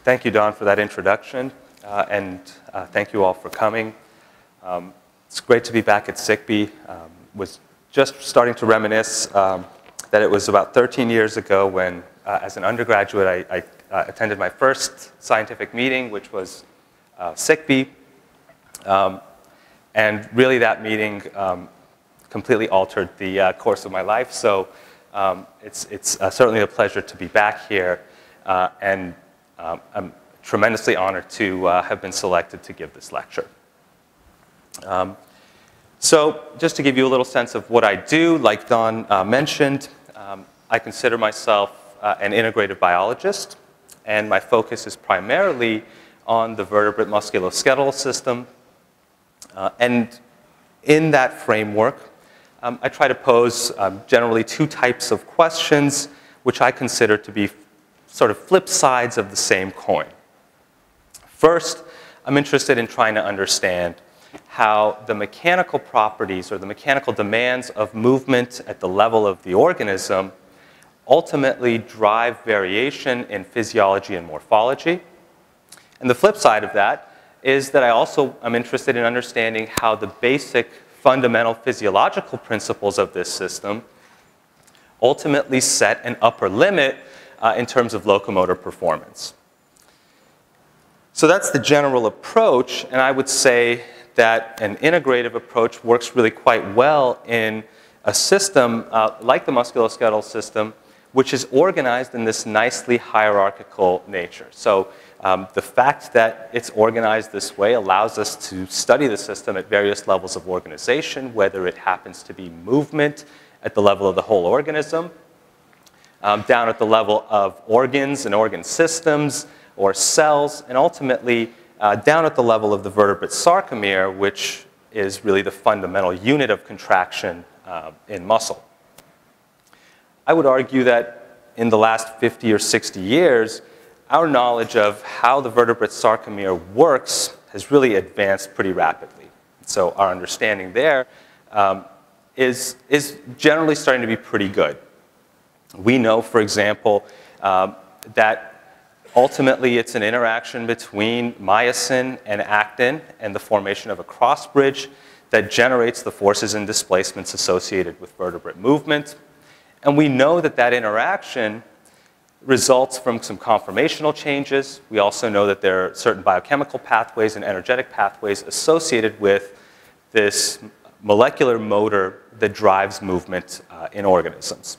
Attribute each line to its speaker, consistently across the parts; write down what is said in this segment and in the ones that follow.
Speaker 1: Thank you, Don, for that introduction, and thank you all for coming. It's great to be back at SICB. Was just starting to reminisce that it was about 13 years ago when, as an undergraduate, I attended my first scientific meeting, which was SICB. And really that meeting completely altered the course of my life. So it's certainly a pleasure to be back here. And I'm tremendously honored to have been selected to give this lecture. So just to give you a little sense of what I do, like Don mentioned, I consider myself an integrative biologist. And my focus is primarily on the vertebrate musculoskeletal system. And in that framework, I try to pose generally two types of questions, which I consider to be sort of flip sides of the same coin. First, I'm interested in trying to understand how the mechanical properties or the mechanical demands of movement at the level of the organism ultimately drive variation in physiology and morphology. And the flip side of that is that I also am interested in understanding how the basic fundamental physiological principles of this system ultimately set an upper limit in terms of locomotor performance. So that's the general approach, and I would say that an integrative approach works really quite well in a system like the musculoskeletal system, which is organized in this nicely hierarchical nature. So the fact that it's organized this way allows us to study the system at various levels of organization, whether it happens to be movement at the level of the whole organism, down at the level of organs and organ systems or cells, and ultimately down at the level of the vertebrate sarcomere, which is really the fundamental unit of contraction in muscle. I would argue that in the last 50 or 60 years, our knowledge of how the vertebrate sarcomere works has really advanced pretty rapidly. So our understanding there is generally starting to be pretty good. We know, for example, that ultimately it's an interaction between myosin and actin and the formation of a cross bridge that generates the forces and displacements associated with vertebrate movement. And we know that that interaction results from some conformational changes. We also know that there are certain biochemical pathways and energetic pathways associated with this molecular motor that drives movement in organisms.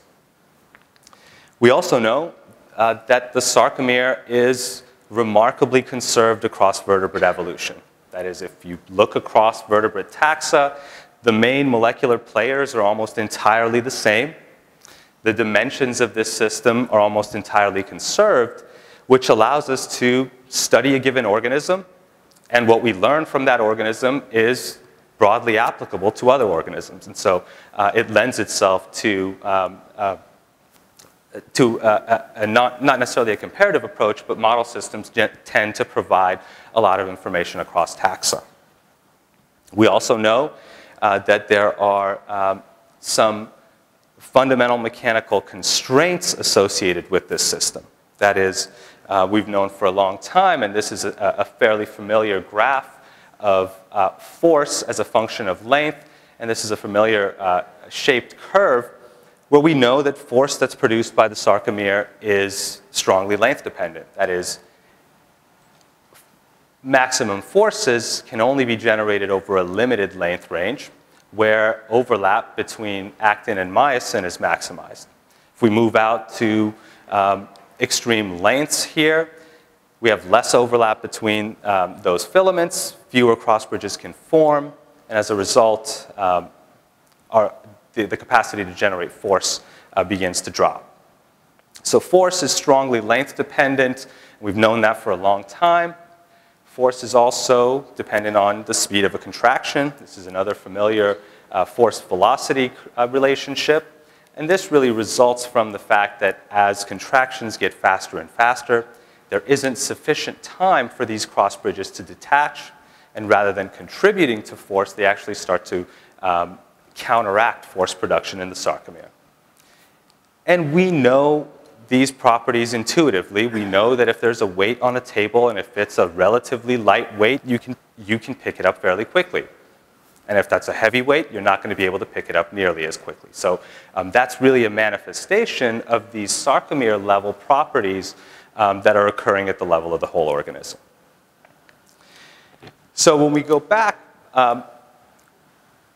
Speaker 1: We also know that the sarcomere is remarkably conserved across vertebrate evolution. That is, if you look across vertebrate taxa, the main molecular players are almost entirely the same. The dimensions of this system are almost entirely conserved, which allows us to study a given organism, and what we learn from that organism is broadly applicable to other organisms. And so it lends itself to not necessarily a comparative approach, but model systems tend to provide a lot of information across taxa. We also know that there are some fundamental mechanical constraints associated with this system. That is, we've known for a long time, and this is a fairly familiar graph of force as a function of length, and this is a familiar shaped curve where we know that force that's produced by the sarcomere is strongly length dependent. That is, maximum forces can only be generated over a limited length range, where overlap between actin and myosin is maximized. If we move out to extreme lengths here, we have less overlap between those filaments, fewer cross bridges can form, and as a result, the capacity to generate force begins to drop. So force is strongly length dependent. We've known that for a long time. Force is also dependent on the speed of a contraction. This is another familiar force-velocity relationship. And this really results from the fact that as contractions get faster and faster, there isn't sufficient time for these cross bridges to detach. And rather than contributing to force, they actually start to counteract force production in the sarcomere. And we know these properties intuitively. We know that if there's a weight on a table and if it's a relatively light weight, you can pick it up fairly quickly. And if that's a heavy weight, you're not going to be able to pick it up nearly as quickly. So that's really a manifestation of these sarcomere level properties that are occurring at the level of the whole organism. So when we go back,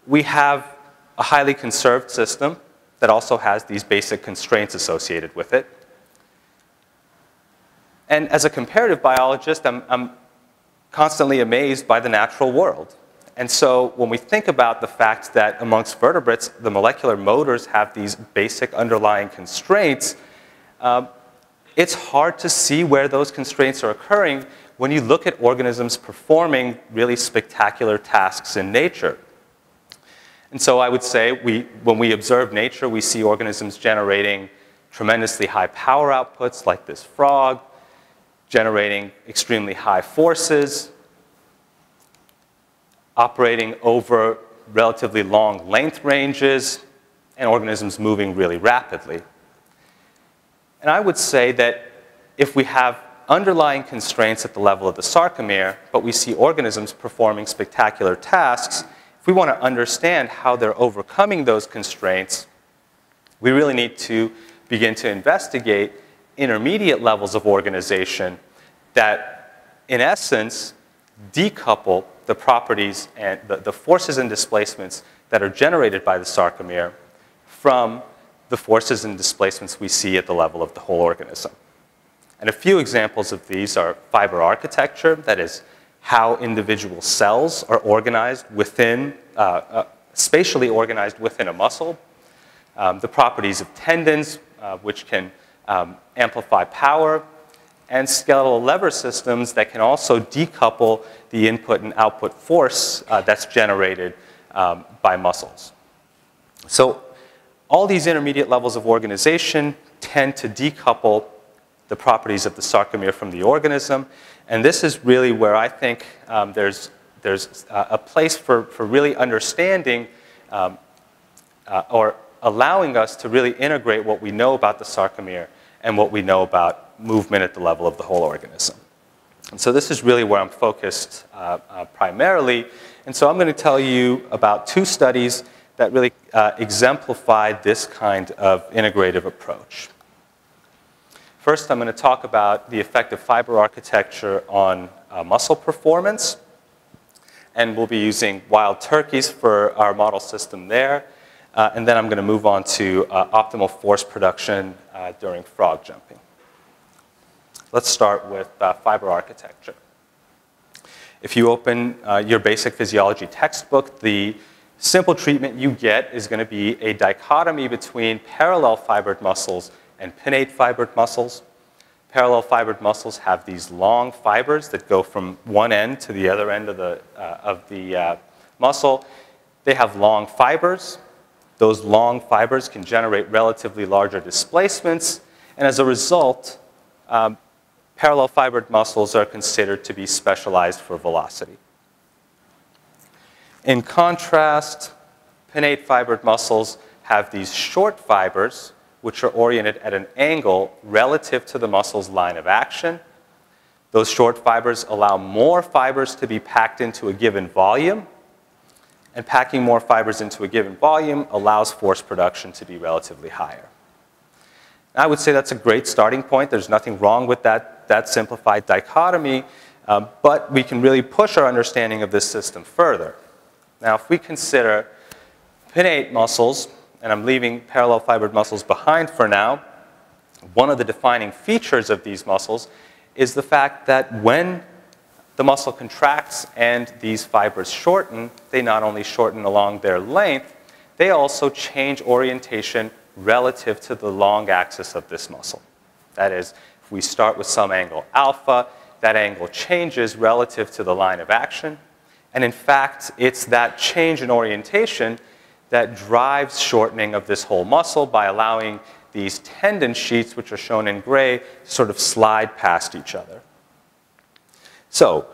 Speaker 1: we have a highly conserved system that also has these basic constraints associated with it. And as a comparative biologist, I'm constantly amazed by the natural world. And so when we think about the fact that amongst vertebrates, the molecular motors have these basic underlying constraints, it's hard to see where those constraints are occurring when you look at organisms performing really spectacular tasks in nature. And so I would say when we observe nature, we see organisms generating tremendously high power outputs like this frog, generating extremely high forces, operating over relatively long length ranges, and organisms moving really rapidly. And I would say that if we have underlying constraints at the level of the sarcomere, but we see organisms performing spectacular tasks, if we want to understand how they're overcoming those constraints, we really need to begin to investigate intermediate levels of organization that, in essence, decouple the properties and the forces and displacements that are generated by the sarcomere from the forces and displacements we see at the level of the whole organism. And a few examples of these are fiber architecture, that is, how individual cells are organized within, spatially organized within a muscle, the properties of tendons, which can amplify power, and skeletal lever systems that can also decouple the input and output force that's generated by muscles. So all these intermediate levels of organization tend to decouple the properties of the sarcomere from the organism. And this is really where I think there's a place for really understanding or allowing us to really integrate what we know about the sarcomere and what we know about movement at the level of the whole organism. And so this is really where I'm focused primarily. And so I'm going to tell you about two studies that really exemplify this kind of integrative approach. First, I'm going to talk about the effect of fiber architecture on muscle performance. And we'll be using wild turkeys for our model system there. And then I'm going to move on to optimal force production during frog jumping. Let's start with fiber architecture. If you open your basic physiology textbook, the simple treatment you get is going to be a dichotomy between parallel fibered muscles and pinnate fibered muscles. Parallel fibered muscles have these long fibers that go from one end to the other end of the muscle. They have long fibers. Those long fibers can generate relatively larger displacements. And as a result, parallel fibered muscles are considered to be specialized for velocity. In contrast, pinnate fibered muscles have these short fibers, which are oriented at an angle relative to the muscle's line of action. Those short fibers allow more fibers to be packed into a given volume, and packing more fibers into a given volume allows force production to be relatively higher. I would say that's a great starting point. There's nothing wrong with that simplified dichotomy, but we can really push our understanding of this system further. Now, if we consider pinnate muscles, and I'm leaving parallel fibered muscles behind for now, one of the defining features of these muscles is the fact that when the muscle contracts and these fibers shorten, they not only shorten along their length, they also change orientation relative to the long axis of this muscle. That is, if we start with some angle alpha, that angle changes relative to the line of action. And in fact, it's that change in orientation that drives shortening of this whole muscle by allowing these tendon sheets, which are shown in gray, to sort of slide past each other. So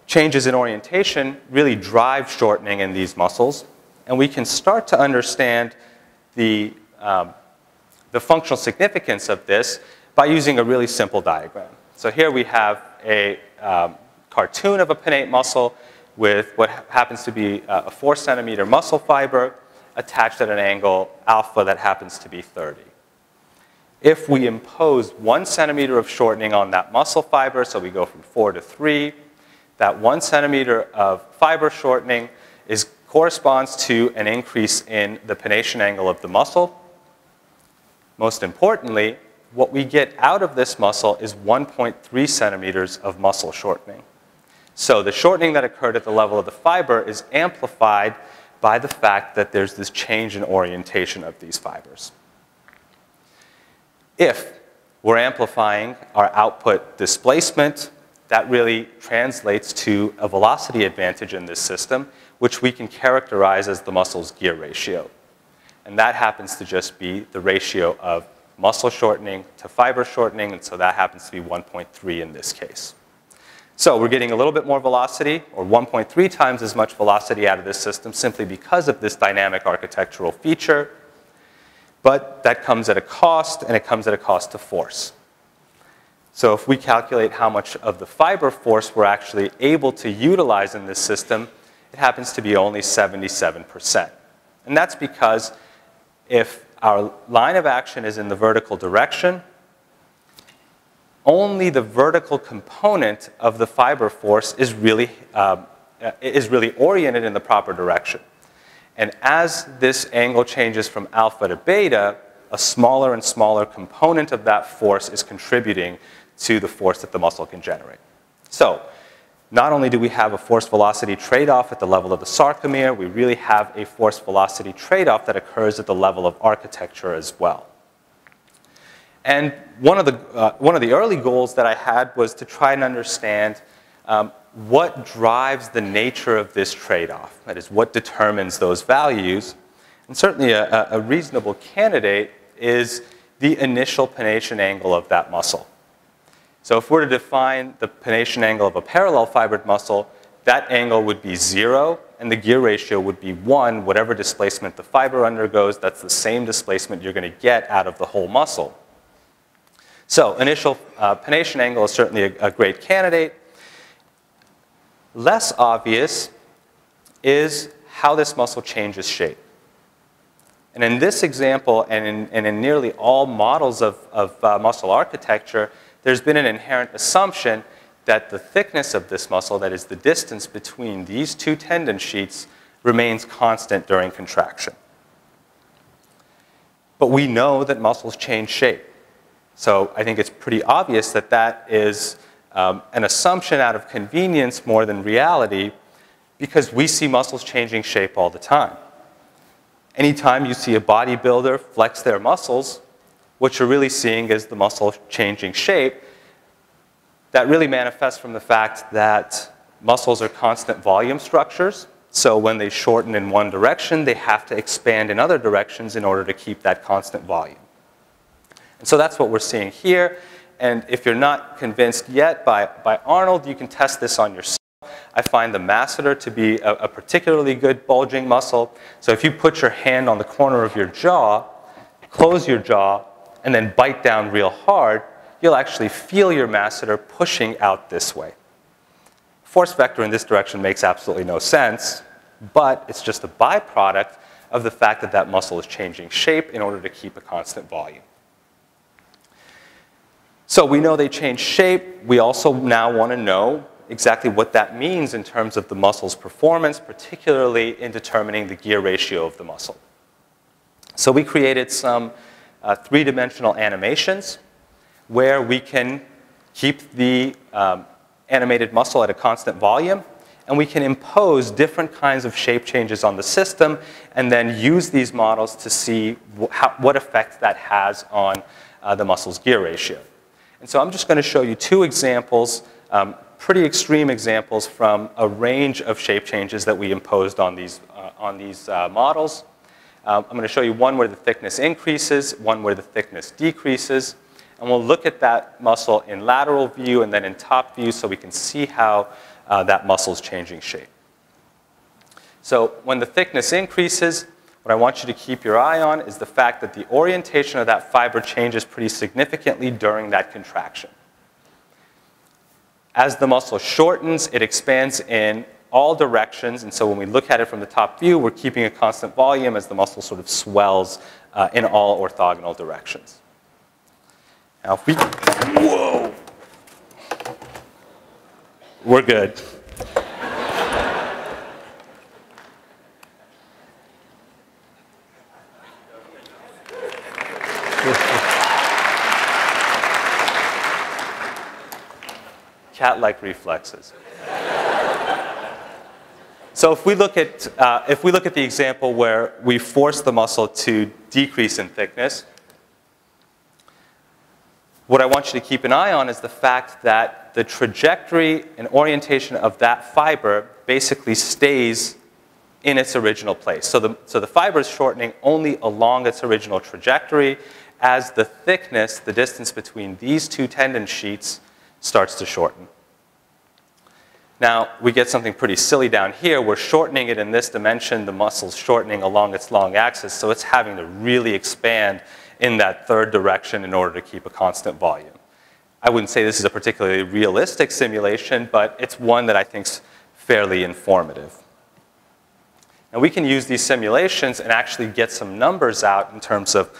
Speaker 1: changes in orientation really drive shortening in these muscles. And we can start to understand the functional significance of this by using a really simple diagram. So here we have a cartoon of a pinnate muscle with what happens to be a 4 centimeter muscle fiber attached at an angle alpha that happens to be 30. If we impose 1 centimeter of shortening on that muscle fiber, so we go from 4 to 3, that 1 centimeter of fiber shortening corresponds to an increase in the pennation angle of the muscle. Most importantly, what we get out of this muscle is 1.3 centimeters of muscle shortening. So the shortening that occurred at the level of the fiber is amplified by the fact that there's this change in orientation of these fibers. If we're amplifying our output displacement, that really translates to a velocity advantage in this system, which we can characterize as the muscle's gear ratio. And that happens to just be the ratio of muscle shortening to fiber shortening, and so that happens to be 1.3 in this case. So we're getting a little bit more velocity, or 1.3 times as much velocity out of this system simply because of this dynamic architectural feature. But that comes at a cost, and it comes at a cost to force. So if we calculate how much of the fiber force we're actually able to utilize in this system, it happens to be only 77%. And that's because if our line of action is in the vertical direction, only the vertical component of the fiber force is really oriented in the proper direction. And as this angle changes from alpha to beta, a smaller and smaller component of that force is contributing to the force that the muscle can generate. So not only do we have a force-velocity trade-off at the level of the sarcomere, we really have a force-velocity trade-off that occurs at the level of architecture as well. And one of the early goals that I had was to try and understand what drives the nature of this trade-off. That is, what determines those values. And certainly a reasonable candidate is the initial pennation angle of that muscle. So if we're to define the pennation angle of a parallel fibered muscle, that angle would be 0, and the gear ratio would be 1. Whatever displacement the fiber undergoes, that's the same displacement you're going to get out of the whole muscle. So initial pennation angle is certainly a great candidate. Less obvious is how this muscle changes shape. And in this example, and in nearly all models of muscle architecture, there's been an inherent assumption that the thickness of this muscle, that is the distance between these two tendon sheets, remains constant during contraction. But we know that muscles change shape. So I think it's pretty obvious that that is an assumption out of convenience more than reality, because we see muscles changing shape all the time. Anytime you see a bodybuilder flex their muscles, what you're really seeing is the muscle changing shape. That really manifests from the fact that muscles are constant volume structures. So when they shorten in one direction, they have to expand in other directions in order to keep that constant volume. And so that's what we're seeing here. And if you're not convinced yet by Arnold, you can test this on yourself. I find the masseter to be a particularly good bulging muscle. So if you put your hand on the corner of your jaw, close your jaw, and then bite down real hard, you'll actually feel your masseter pushing out this way. Force vector in this direction makes absolutely no sense, but it's just a byproduct of the fact that that muscle is changing shape in order to keep a constant volume. So we know they change shape. We also now want to know exactly what that means in terms of the muscle's performance, particularly in determining the gear ratio of the muscle. So we created some three-dimensional animations where we can keep the animated muscle at a constant volume, and we can impose different kinds of shape changes on the system and then use these models to see what effect that has on the muscle's gear ratio. And so I'm just going to show you two examples, pretty extreme examples from a range of shape changes that we imposed on these models. I'm going to show you one where the thickness increases, one where the thickness decreases. And we'll look at that muscle in lateral view and then in top view so we can see how that muscle is changing shape. So when the thickness increases, what I want you to keep your eye on is the fact that the orientation of that fiber changes pretty significantly during that contraction. As the muscle shortens, it expands in all directions, and so when we look at it from the top view, we're keeping a constant volume as the muscle sort of swells in all orthogonal directions. Now if we, whoa, we're good. Cat-like reflexes. So if we look at the example where we force the muscle to decrease in thickness, what I want you to keep an eye on is the fact that the trajectory and orientation of that fiber basically stays in its original place. So the fiber is shortening only along its original trajectory as the thickness, the distance between these two tendon sheets, starts to shorten. Now, we get something pretty silly down here. We're shortening it in this dimension. The muscle's shortening along its long axis, so it's having to really expand in that third direction in order to keep a constant volume. I wouldn't say this is a particularly realistic simulation, but it's one that I think is fairly informative. And we can use these simulations and actually get some numbers out in terms of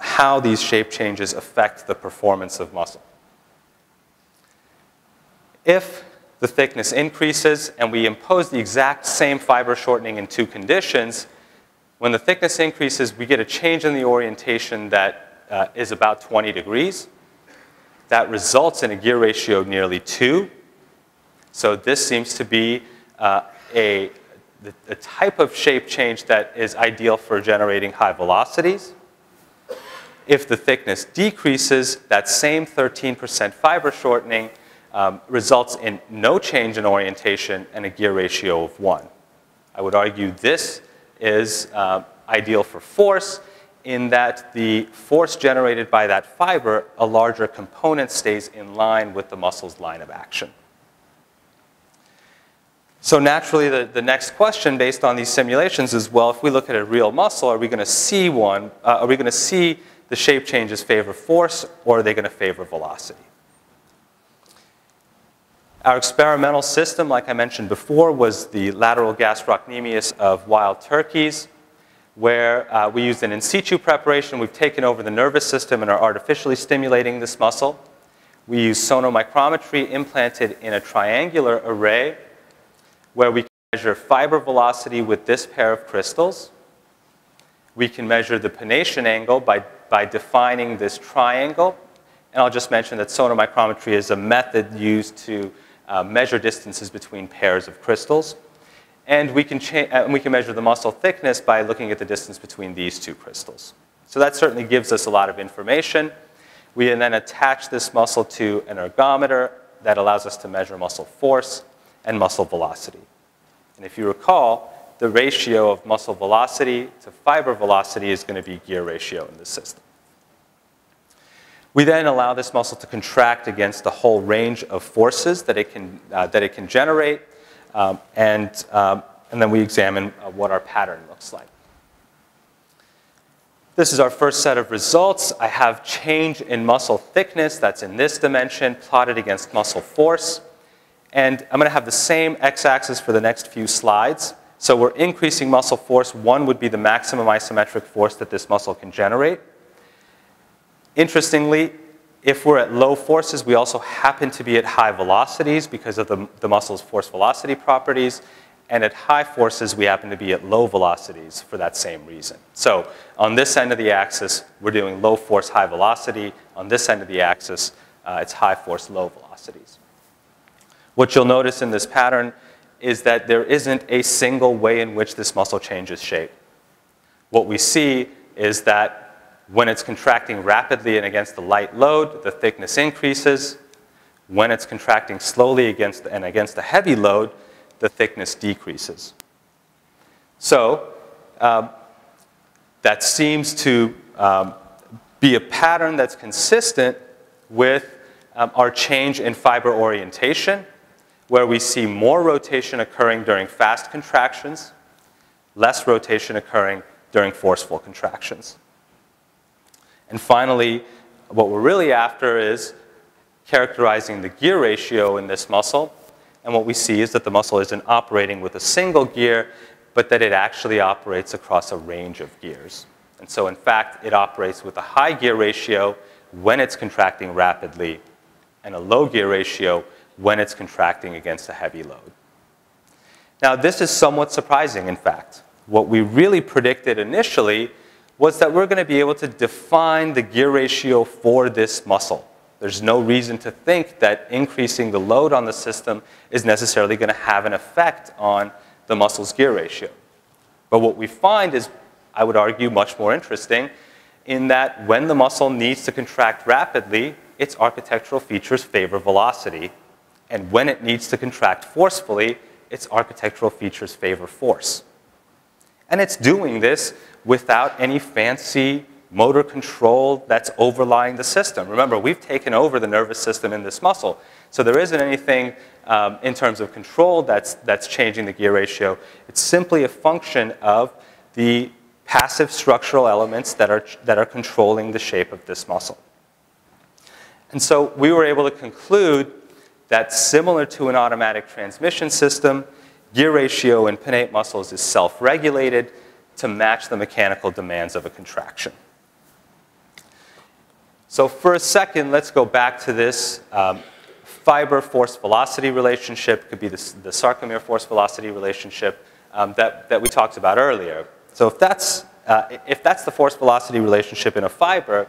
Speaker 1: how these shape changes affect the performance of muscle. If the thickness increases and we impose the exact same fiber shortening in two conditions, when the thickness increases, we get a change in the orientation that is about 20 degrees. That results in a gear ratio of nearly 2. So this seems to be a type of shape change that is ideal for generating high velocities. If the thickness decreases, that same 13% fiber shortening results in no change in orientation and a gear ratio of 1. I would argue this is ideal for force in that the force generated by that fiber, a larger component stays in line with the muscle's line of action. So naturally, the next question based on these simulations is, well, if we look at a real muscle, are we going to see the shape changes favor force, or are they going to favor velocity? Our experimental system, like I mentioned before, was the lateral gastrocnemius of wild turkeys, where we used an in situ preparation. We've taken over the nervous system and are artificially stimulating this muscle. We use sonomicrometry implanted in a triangular array where we can measure fiber velocity with this pair of crystals. We can measure the pronation angle by defining this triangle. And I'll just mention that sonomicrometry is a method used to measure distances between pairs of crystals. And we can measure the muscle thickness by looking at the distance between these two crystals. So that certainly gives us a lot of information. We can then attach this muscle to an ergometer that allows us to measure muscle force and muscle velocity. And if you recall, the ratio of muscle velocity to fiber velocity is going to be gear ratio in this system. We then allow this muscle to contract against a whole range of forces that it can generate, and then we examine what our pattern looks like. This is our first set of results. I have change in muscle thickness, that's in this dimension, plotted against muscle force. And I'm going to have the same x-axis for the next few slides. So we're increasing muscle force. 1 would be the maximum isometric force that this muscle can generate. Interestingly, if we're at low forces, we also happen to be at high velocities because of the muscle's force-velocity properties. And at high forces, we happen to be at low velocities for that same reason. So on this end of the axis, we're doing low force, high velocity. On this end of the axis, it's high force, low velocities. What you'll notice in this pattern is that there isn't a single way in which this muscle changes shape. What we see is that when it's contracting rapidly and against a light load, the thickness increases. When it's contracting slowly against a heavy load, the thickness decreases. So that seems to be a pattern that's consistent with our change in fiber orientation, where we see more rotation occurring during fast contractions, less rotation occurring during forceful contractions. And finally, what we're really after is characterizing the gear ratio in this muscle. And what we see is that the muscle isn't operating with a single gear, but that it actually operates across a range of gears. And so, in fact, it operates with a high gear ratio when it's contracting rapidly, and a low gear ratio when it's contracting against a heavy load. Now, this is somewhat surprising, in fact. What we really predicted initially was that we're going to be able to define the gear ratio for this muscle. There's no reason to think that increasing the load on the system is necessarily going to have an effect on the muscle's gear ratio. But what we find is, I would argue, much more interesting in that when the muscle needs to contract rapidly, its architectural features favor velocity. And when it needs to contract forcefully, its architectural features favor force. And it's doing this without any fancy motor control that's overlying the system. Remember, we've taken over the nervous system in this muscle. So there isn't anything in terms of control that's changing the gear ratio. It's simply a function of the passive structural elements that are controlling the shape of this muscle. And so we were able to conclude that similar to an automatic transmission system, gear ratio in pinnate muscles is self-regulated to match the mechanical demands of a contraction. So for a second, let's go back to this fiber force-velocity relationship. It could be the sarcomere force-velocity relationship that we talked about earlier. So if that's the force-velocity relationship in a fiber,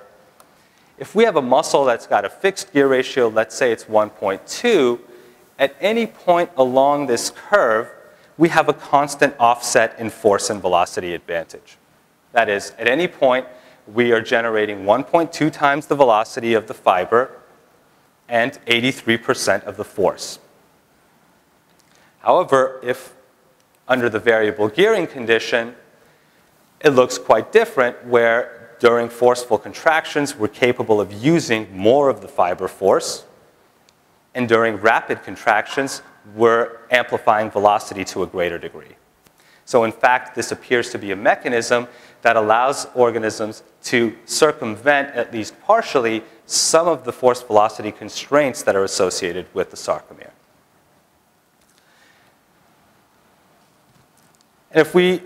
Speaker 1: if we have a muscle that's got a fixed gear ratio, let's say it's 1.2, at any point along this curve, we have a constant offset in force and velocity advantage. That is, at any point, we are generating 1.2 times the velocity of the fiber and 83% of the force. However, if under the variable gearing condition, it looks quite different, where during forceful contractions, we're capable of using more of the fiber force, and during rapid contractions, we're amplifying velocity to a greater degree. So in fact, this appears to be a mechanism that allows organisms to circumvent, at least partially, some of the force-velocity constraints that are associated with the sarcomere. And if we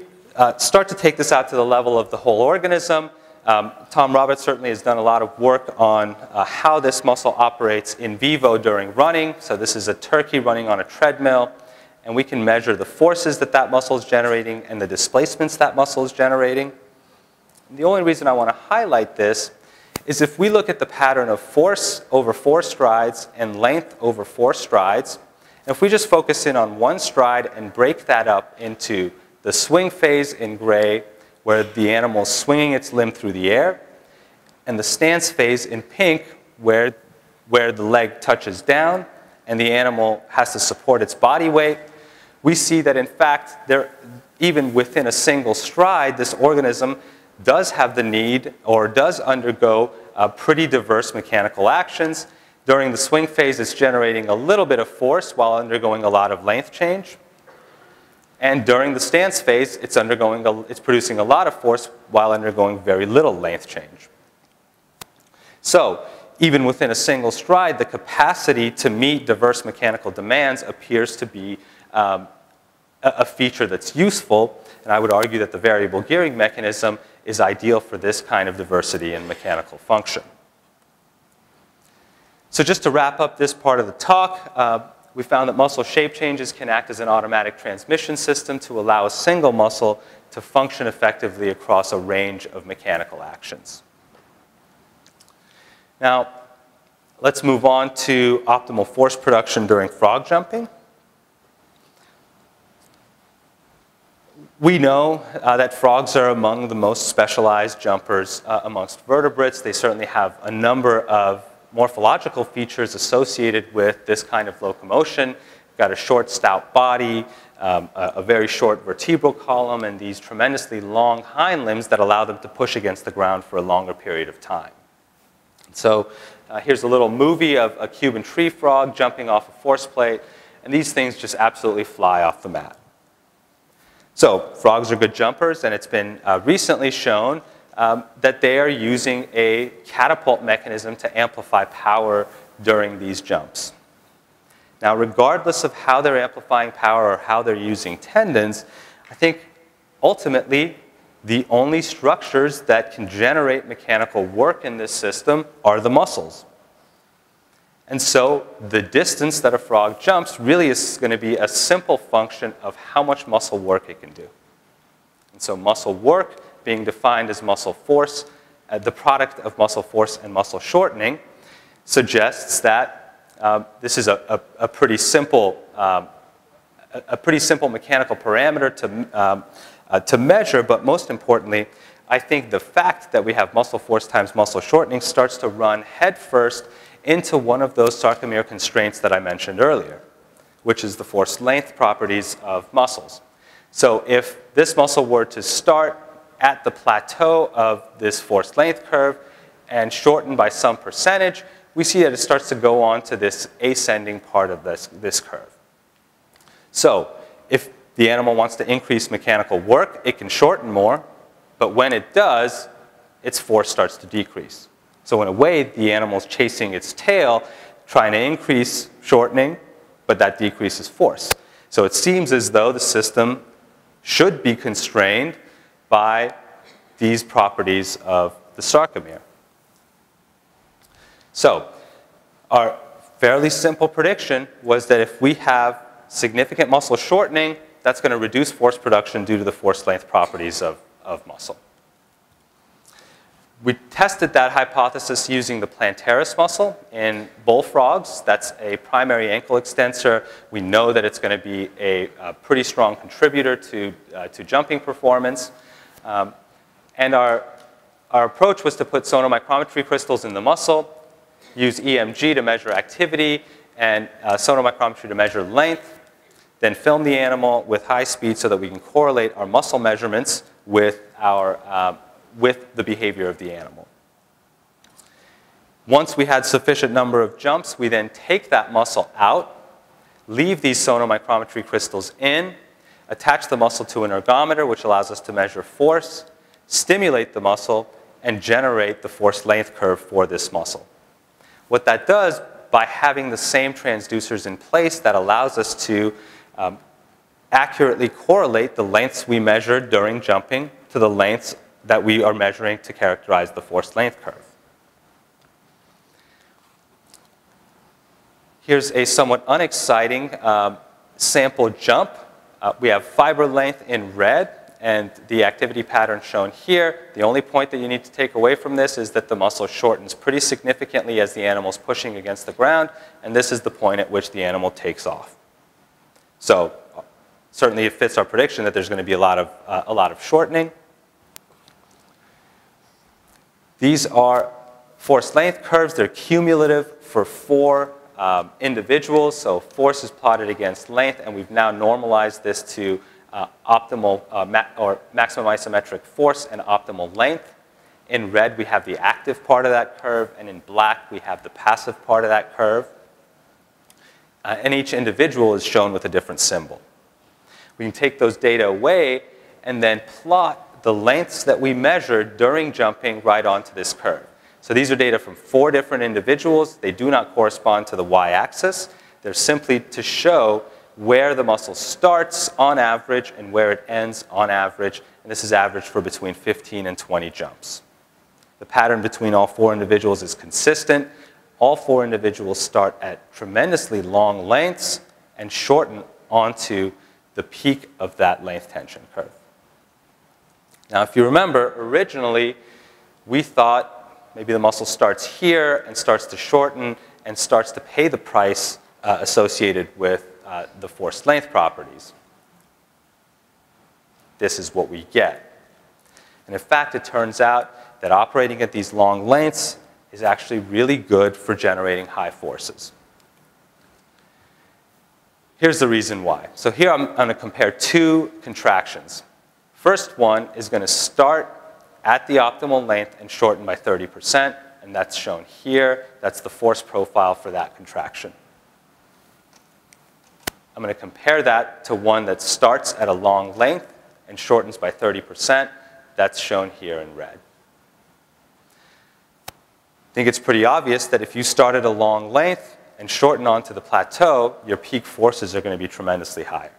Speaker 1: start to take this out to the level of the whole organism, Tom Roberts certainly has done a lot of work on how this muscle operates in vivo during running. So this is a turkey running on a treadmill. And we can measure the forces that muscle is generating and the displacements that muscle is generating. And the only reason I want to highlight this is if we look at the pattern of force over 4 strides and length over 4 strides, and if we just focus in on one stride and break that up into the swing phase in gray, where the animal is swinging its limb through the air, and the stance phase in pink, where the leg touches down and the animal has to support its body weight, we see that, in fact, even within a single stride, this organism does have the need or does undergo pretty diverse mechanical actions. During the swing phase, it's generating a little bit of force while undergoing a lot of length change. And during the stance phase, it's producing a lot of force while undergoing very little length change. So even within a single stride, the capacity to meet diverse mechanical demands appears to be a feature that's useful. And I would argue that the variable gearing mechanism is ideal for this kind of diversity in mechanical function. So just to wrap up this part of the talk, we found that muscle shape changes can act as an automatic transmission system to allow a single muscle to function effectively across a range of mechanical actions. Now, let's move on to optimal force production during frog jumping. We know that frogs are among the most specialized jumpers amongst vertebrates. They certainly have a number of morphological features associated with this kind of locomotion. They've got a short, stout body, a very short vertebral column, and these tremendously long hind limbs that allow them to push against the ground for a longer period of time. So here's a little movie of a Cuban tree frog jumping off a force plate, and these things just absolutely fly off the mat. So frogs are good jumpers, and it's been recently shown that they are using a catapult mechanism to amplify power during these jumps. Now, regardless of how they're amplifying power or how they're using tendons, I think ultimately the only structures that can generate mechanical work in this system are the muscles. And so the distance that a frog jumps really is going to be a simple function of how much muscle work it can do. And so muscle work, being defined as muscle force, the product of muscle force and muscle shortening, suggests that this is a pretty simple mechanical parameter to measure, but most importantly, I think the fact that we have muscle force times muscle shortening starts to run headfirst into one of those sarcomere constraints that I mentioned earlier, which is the force length properties of muscles. So if this muscle were to start at the plateau of this force length curve and shorten by some percentage, we see that it starts to go on to this ascending part of this curve. So if the animal wants to increase mechanical work, it can shorten more, but when it does, its force starts to decrease. So in a way, the animal's chasing its tail, trying to increase shortening, but that decreases force. So it seems as though the system should be constrained by these properties of the sarcomere. So our fairly simple prediction was that if we have significant muscle shortening, that's going to reduce force production due to the force length properties of muscle. We tested that hypothesis using the plantaris muscle in bullfrogs. That's a primary ankle extensor. We know that it's going to be a pretty strong contributor to jumping performance. And our approach was to put sonomicrometry crystals in the muscle, use EMG to measure activity, and sonomicrometry to measure length, then film the animal with high speed so that we can correlate our muscle measurements with the behavior of the animal. Once we had sufficient number of jumps, we then take that muscle out, leave these sonomicrometry crystals in, attach the muscle to an ergometer, which allows us to measure force, stimulate the muscle, and generate the force length curve for this muscle. What that does, by having the same transducers in place, that allows us to accurately correlate the lengths we measured during jumping to the lengths that we are measuring to characterize the force length curve. Here's a somewhat unexciting sample jump. We have fiber length in red and the activity pattern shown here. The only point that you need to take away from this is that the muscle shortens pretty significantly as the animal's pushing against the ground, and this is the point at which the animal takes off. So certainly it fits our prediction that there's going to be a lot of shortening. These are force length curves. They're cumulative for 4 individuals. So force is plotted against length, and we've now normalized this to optimal or maximum isometric force and optimal length. In red, we have the active part of that curve, and in black, we have the passive part of that curve. And each individual is shown with a different symbol. We can take those data away and then plot the lengths that we measured during jumping right onto this curve. So these are data from 4 different individuals. They do not correspond to the y-axis. They're simply to show where the muscle starts on average and where it ends on average. And this is averaged for between 15 and 20 jumps. The pattern between all 4 individuals is consistent. All 4 individuals start at tremendously long lengths and shorten onto the peak of that length tension curve. Now, if you remember, originally, we thought maybe the muscle starts here and starts to shorten and starts to pay the price associated with the force length properties. This is what we get. And in fact, it turns out that operating at these long lengths is actually really good for generating high forces. Here's the reason why. So here I'm going to compare 2 contractions. First one is going to start at the optimal length and shorten by 30%, and that's shown here. That's the force profile for that contraction. I'm going to compare that to one that starts at a long length and shortens by 30%. That's shown here in red. I think it's pretty obvious that if you start at a long length and shorten onto the plateau, your peak forces are going to be tremendously higher.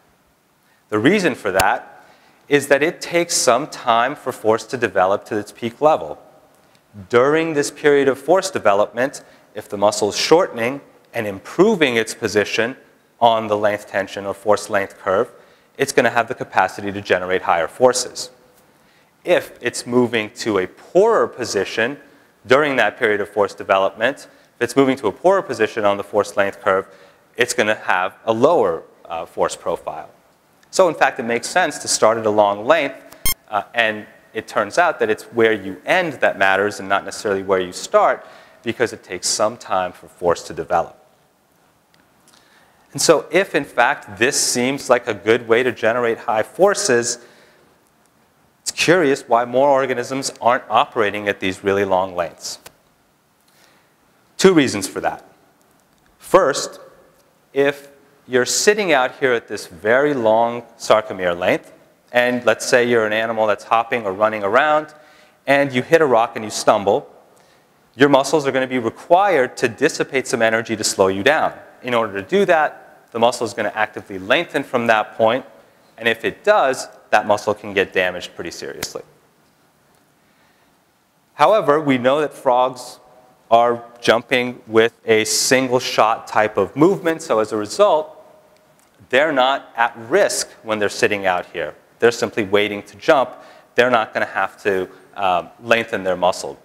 Speaker 1: The reason for that is that it takes some time for force to develop to its peak level. During this period of force development, if the muscle is shortening and improving its position on the length tension or force length curve, it's going to have the capacity to generate higher forces. If it's moving to a poorer position during that period of force development, if it's moving to a poorer position on the force length curve, it's going to have a lower force profile. So in fact, it makes sense to start at a long length, and it turns out that it's where you end that matters and not necessarily where you start, because it takes some time for force to develop. And so if, in fact, this seems like a good way to generate high forces, it's curious why more organisms aren't operating at these really long lengths. Two reasons for that. First, if you're sitting out here at this very long sarcomere length, and let's say you're an animal that's hopping or running around, and you hit a rock and you stumble, your muscles are going to be required to dissipate some energy to slow you down. In order to do that, the muscle is going to actively lengthen from that point, and if it does, that muscle can get damaged pretty seriously. However, we know that frogs are jumping with a single shot type of movement, so as a result, they're not at risk when they're sitting out here. They're simply waiting to jump. They're not going to have to lengthen their muscle.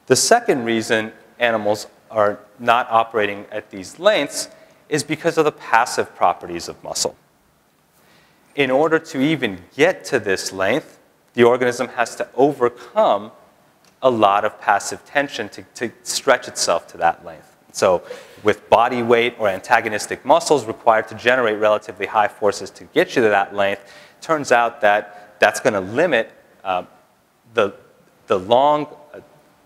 Speaker 1: The second reason animals are not operating at these lengths is because of the passive properties of muscle. In order to even get to this length, the organism has to overcome a lot of passive tension to stretch itself to that length. So with body weight or antagonistic muscles required to generate relatively high forces to get you to that length, it turns out that that's going to limit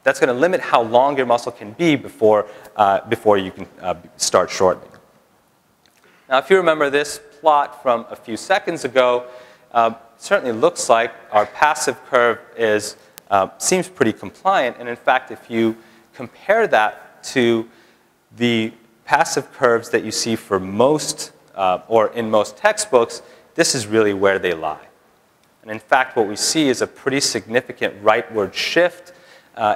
Speaker 1: that's going to limit how long your muscle can be before you can start shortening. Now, if you remember this plot from a few seconds ago, it certainly looks like our passive curve seems pretty compliant. And in fact, if you compare that to the passive curves that you see for most, or in most textbooks, this is really where they lie. And in fact, what we see is a pretty significant rightward shift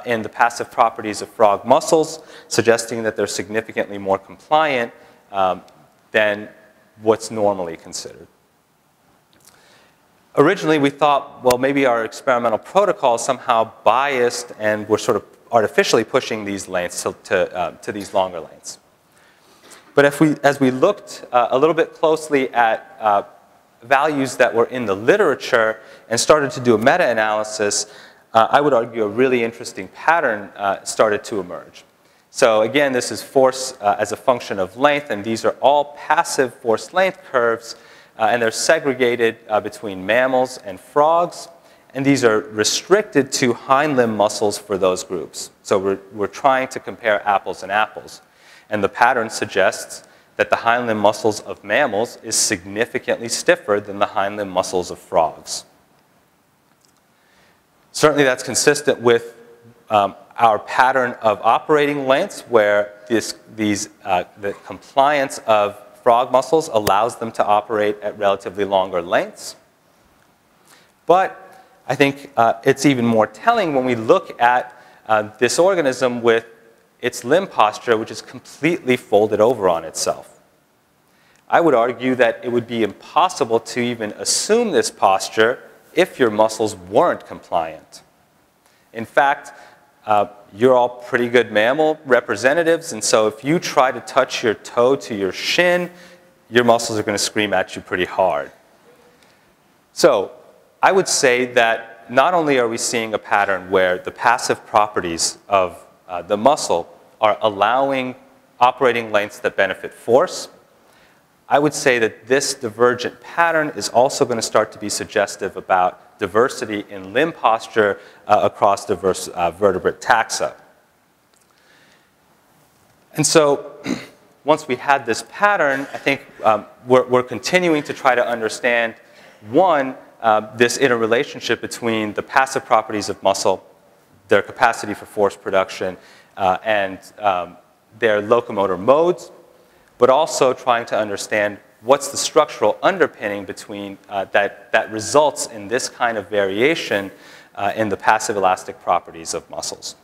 Speaker 1: in the passive properties of frog muscles, suggesting that they're significantly more compliant than what's normally considered. Originally, we thought, well, maybe our experimental protocol is somehow biased and we're sort of artificially pushing these lengths to these longer lengths. But as we looked a little bit closely at values that were in the literature and started to do a meta-analysis, I would argue a really interesting pattern started to emerge. So again, this is force as a function of length, and these are all passive force length curves, and they're segregated between mammals and frogs, and these are restricted to hind limb muscles for those groups. So we're trying to compare apples and apples, and the pattern suggests that the hind limb muscles of mammals is significantly stiffer than the hind limb muscles of frogs. Certainly that's consistent with our pattern of operating lengths, where the compliance of frog muscles allows them to operate at relatively longer lengths. But I think it's even more telling when we look at this organism with its limb posture, which is completely folded over on itself. I would argue that it would be impossible to even assume this posture if your muscles weren't compliant. In fact, you're all pretty good mammal representatives, and so if you try to touch your toe to your shin, your muscles are going to scream at you pretty hard. So I would say that not only are we seeing a pattern where the passive properties of the muscle are allowing operating lengths that benefit force, I would say that this divergent pattern is also going to start to be suggestive about diversity in limb posture across diverse vertebrate taxa. And so once we had this pattern, I think we're continuing to try to understand one, this interrelationship between the passive properties of muscle, their capacity for force production, and their locomotor modes, but also trying to understand what's the structural underpinning between that results in this kind of variation in the passive elastic properties of muscles.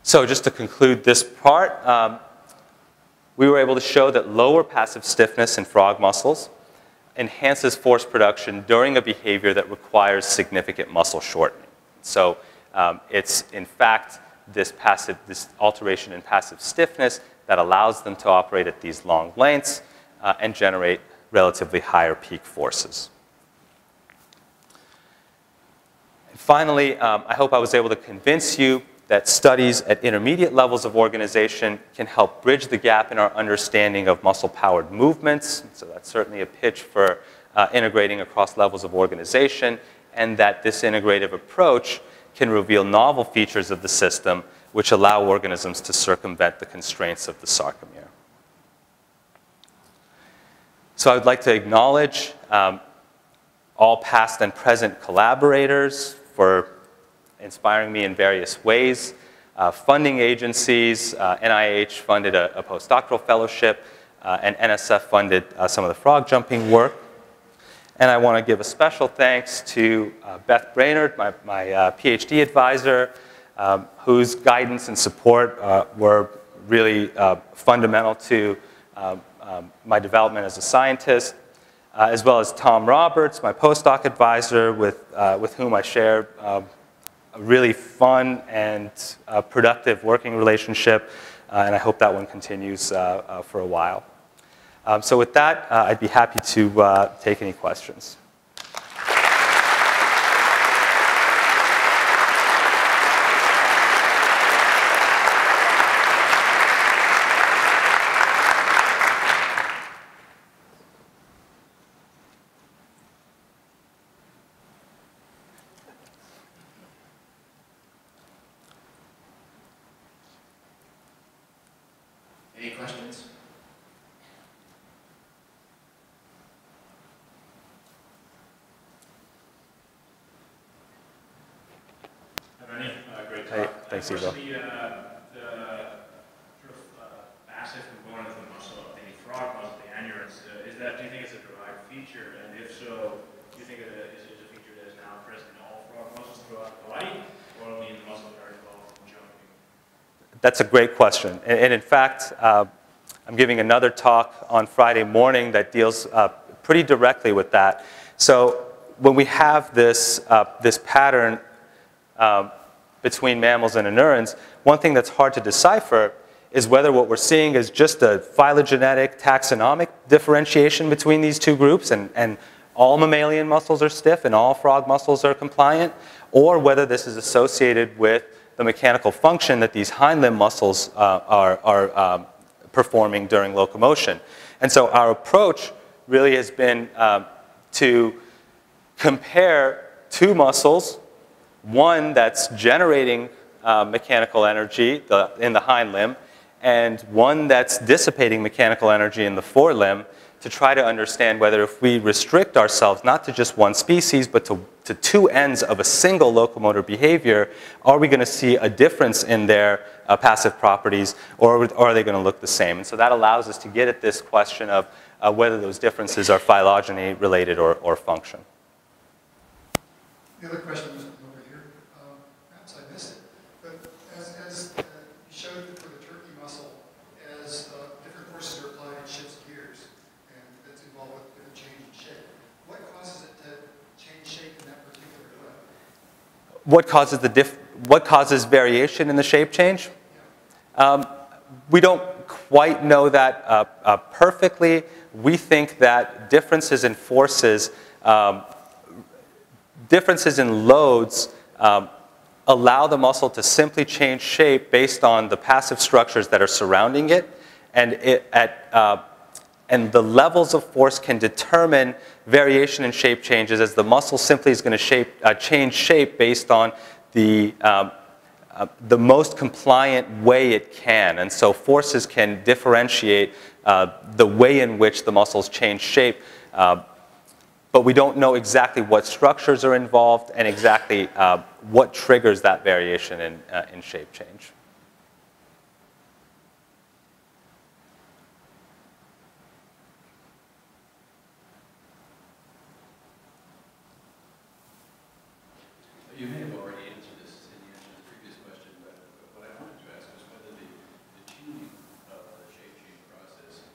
Speaker 1: So just to conclude this part, we were able to show that lower passive stiffness in frog muscles enhances force production during a behavior that requires significant muscle shortening. So it's, in fact, this alteration in passive stiffness that allows them to operate at these long lengths and generate relatively higher peak forces. And finally, I hope I was able to convince you that studies at intermediate levels of organization can help bridge the gap in our understanding of muscle-powered movements. So that's certainly a pitch for integrating across levels of organization, and that this integrative approach can reveal novel features of the system which allow organisms to circumvent the constraints of the sarcomere. So I would like to acknowledge all past and present collaborators for inspiring me in various ways. Funding agencies, NIH funded a postdoctoral fellowship, and NSF funded some of the frog jumping work. And I want to give a special thanks to Beth Brainerd, my PhD advisor, whose guidance and support were really fundamental to my development as a scientist, as well as Tom Roberts, my postdoc advisor, with whom I share a really fun and productive working relationship, and I hope that one continues for a while. So with that, I'd be happy to take any questions.
Speaker 2: Any questions?
Speaker 3: Great
Speaker 1: Hey,
Speaker 3: talk.
Speaker 1: thanks,
Speaker 3: What's
Speaker 1: Ivo.
Speaker 3: the sort of passive component of the muscle, of the frog muscle, the annulus? Do you think it's a derived feature? And if so, do you think it is a feature that is now present in all frog muscles throughout the body, or only in the muscles that are involved in jumping?
Speaker 1: That's a great question. And in fact, I'm giving another talk on Friday morning that deals pretty directly with that. So when we have this pattern between mammals and anurans, one thing that's hard to decipher is whether what we're seeing is just a phylogenetic taxonomic differentiation between these two groups, and all mammalian muscles are stiff and all frog muscles are compliant, or whether this is associated with the mechanical function that these hind limb muscles are performing during locomotion. And so our approach really has been to compare two muscles, one that's generating mechanical energy in the hind limb, and one that's dissipating mechanical energy in the forelimb, to try to understand whether if we restrict ourselves not to just one species, but to two ends of a single locomotor behavior, are we going to see a difference in their passive properties, or are they going to look the same? And so that allows us to get at this question of whether those differences are phylogeny related or function.
Speaker 4: The other question was over here. Perhaps I missed it, but as you showed for the turkey muscle, as different forces are applied, it shifts gears, and that's involved with different change in shape. What causes it to change shape in that particular way?
Speaker 1: What causes variation in the shape change?
Speaker 4: Yeah.
Speaker 1: We don't quite know that perfectly. We think that differences in forces, differences in loads allow the muscle to simply change shape based on the passive structures that are surrounding it, and and the levels of force can determine variation in shape changes, as the muscle simply is going to change shape based on the most compliant way it can. And so forces can differentiate the way in which the muscles change shape But we don't know exactly what structures are involved and exactly what triggers that variation in shape change.
Speaker 2: You may have already answered this in the answer to the previous question, but what I wanted to ask was whether the tuning of the shape change process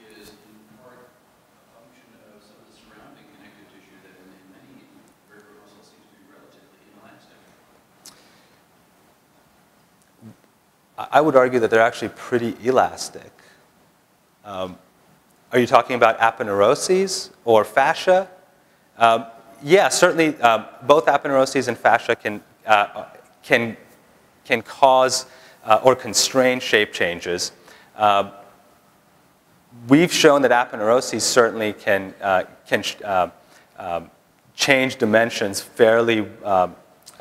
Speaker 2: is in part a function of some of the surrounding connective tissue that in many vertebral muscles seems to be relatively inelastic.
Speaker 1: I would argue that they're actually pretty elastic. Are you talking about aponeuroses or fascia? Yeah, certainly both aponeuroses and fascia can cause or constrain shape changes. We've shown that aponeuroses certainly can change dimensions fairly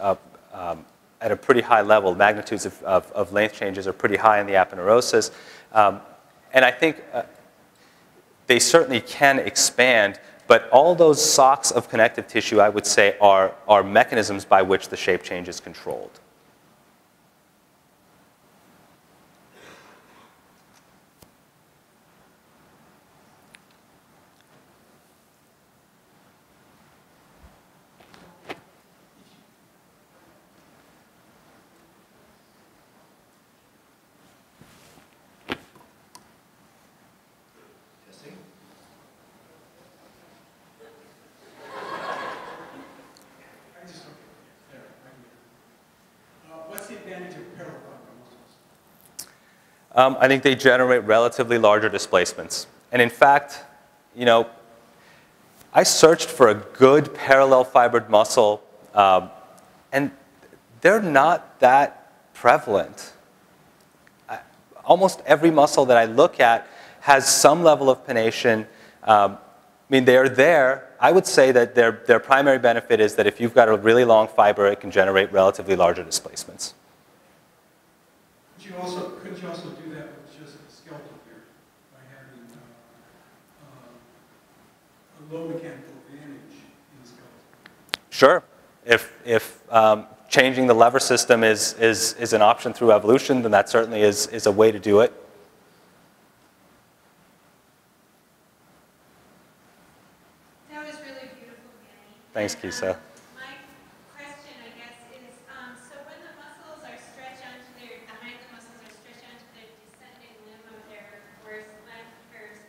Speaker 1: at a pretty high level. Magnitudes of length changes are pretty high in the aponeurosis. And I think they certainly can expand, but all those socks of connective tissue, I would say, are mechanisms by which the shape change is controlled. I think they generate relatively larger displacements. And in fact, you know, I searched for a good parallel fibered muscle, and they're not that prevalent. Almost every muscle that I look at has some level of pennation. I mean, they're there. I would say that their primary benefit is that if you've got a really long fiber, it can generate relatively larger displacements.
Speaker 5: Could you also do that with just a skeletal here by having a low mechanical advantage in the skeleton?
Speaker 1: Sure. If changing the lever system is an option through evolution, then that certainly is a way to do it.
Speaker 6: That was really beautiful, Manny.
Speaker 1: Thanks, Kisa.
Speaker 6: My question, I guess, is so when the muscles are stretched onto their, behind the muscles are stretched onto the descending limb of their left curves,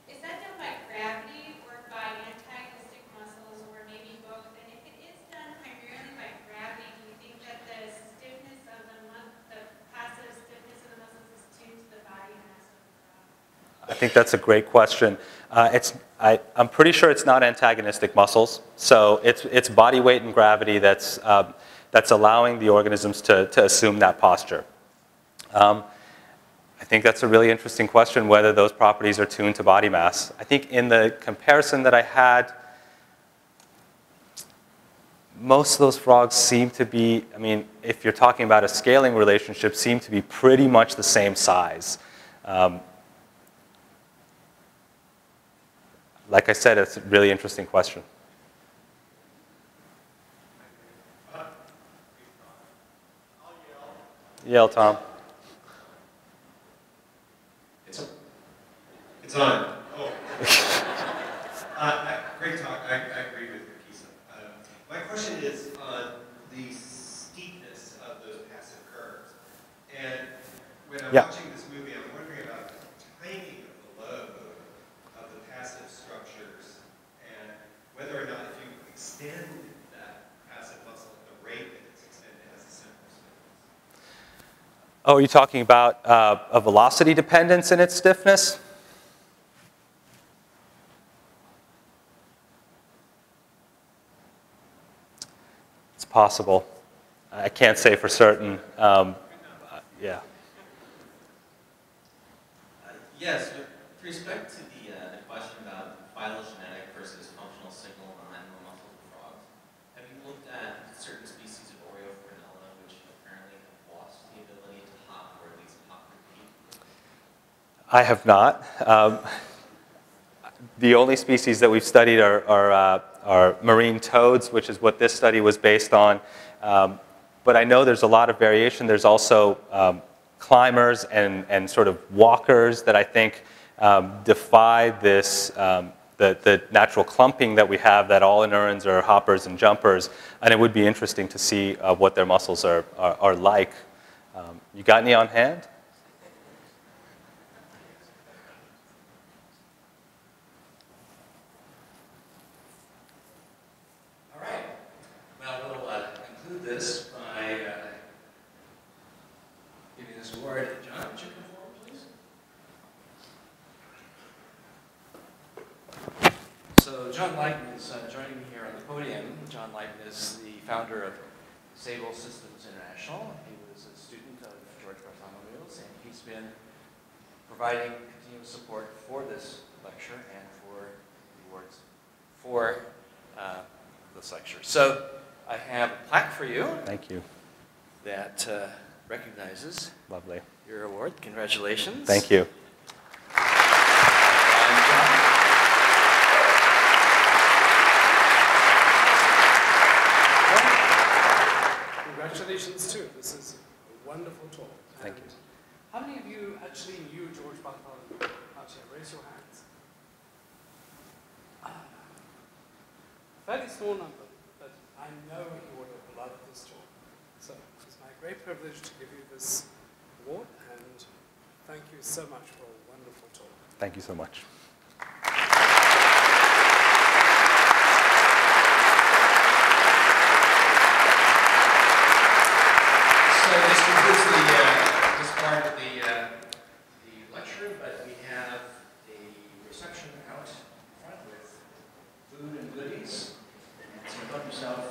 Speaker 6: is that done by gravity or by antagonistic muscles or maybe both? And if it is done primarily by gravity, do you think that the stiffness of the passive stiffness of the muscles is tuned to the body mass of the frog?
Speaker 1: I think that's a great question. I'm pretty sure it's not antagonistic muscles. So it's body weight and gravity that's allowing the organisms to assume that posture. I think that's a really interesting question, whether those properties are tuned to body mass. I think in the comparison that I had, most of those frogs seem to be, I mean, if you're talking about a scaling relationship, seem to be pretty much the same size. Like I said, it's a really interesting question. Yell, Tom.
Speaker 7: It's on. Oh. Great talk. I agree with Kisa. My question is on the steepness of those passive curves. And when I'm watching this movie, I'm wondering about the timing of the load of the passive structures and whether or not if you extend that passive muscle at the rate that it's extended has a similar stiffness.
Speaker 1: Oh, are you talking about a velocity dependence in its stiffness? It's possible. I can't say for certain. Yeah.
Speaker 8: Yes, with respect to the question about phylogenetic versus functional signal behind the muscles of frogs, have you looked at certain species of Oreophorinella which apparently have lost the ability to hop, or at least hop repeat?
Speaker 1: I have not. The only species that we've studied are marine toads, which is what this study was based on. But I know there's a lot of variation. There's also climbers and sort of walkers that I think defy this, the natural clumping that we have, that all neurons are hoppers and jumpers. And it would be interesting to see what their muscles are like. You got any on hand?
Speaker 2: All right. Well, we'll conclude this by giving this award. John, would you come forward, please? So John Leiden is joining me here on the podium. John Leiden is the founder of Sable Systems International. He was a student of George Bartholomew's, and he's been providing continuous support for this lecture and for the awards for this lecture. So I have a plaque for you.
Speaker 1: Thank you.
Speaker 2: That recognizes
Speaker 1: Lovely.
Speaker 2: your award. Congratulations.
Speaker 1: Thank you.
Speaker 9: Congratulations too. This is a wonderful talk.
Speaker 1: Thank you.
Speaker 9: How many of you actually knew George Bartholomew? Raise your hands. Fairly small number, but I know he would have loved this talk. So it's my great privilege to give you this award, and thank you so much for a wonderful talk.
Speaker 1: Thank you so much.
Speaker 2: So this concludes this part of the lecture, but we have a reception out front with food and goodies. And so help yourself.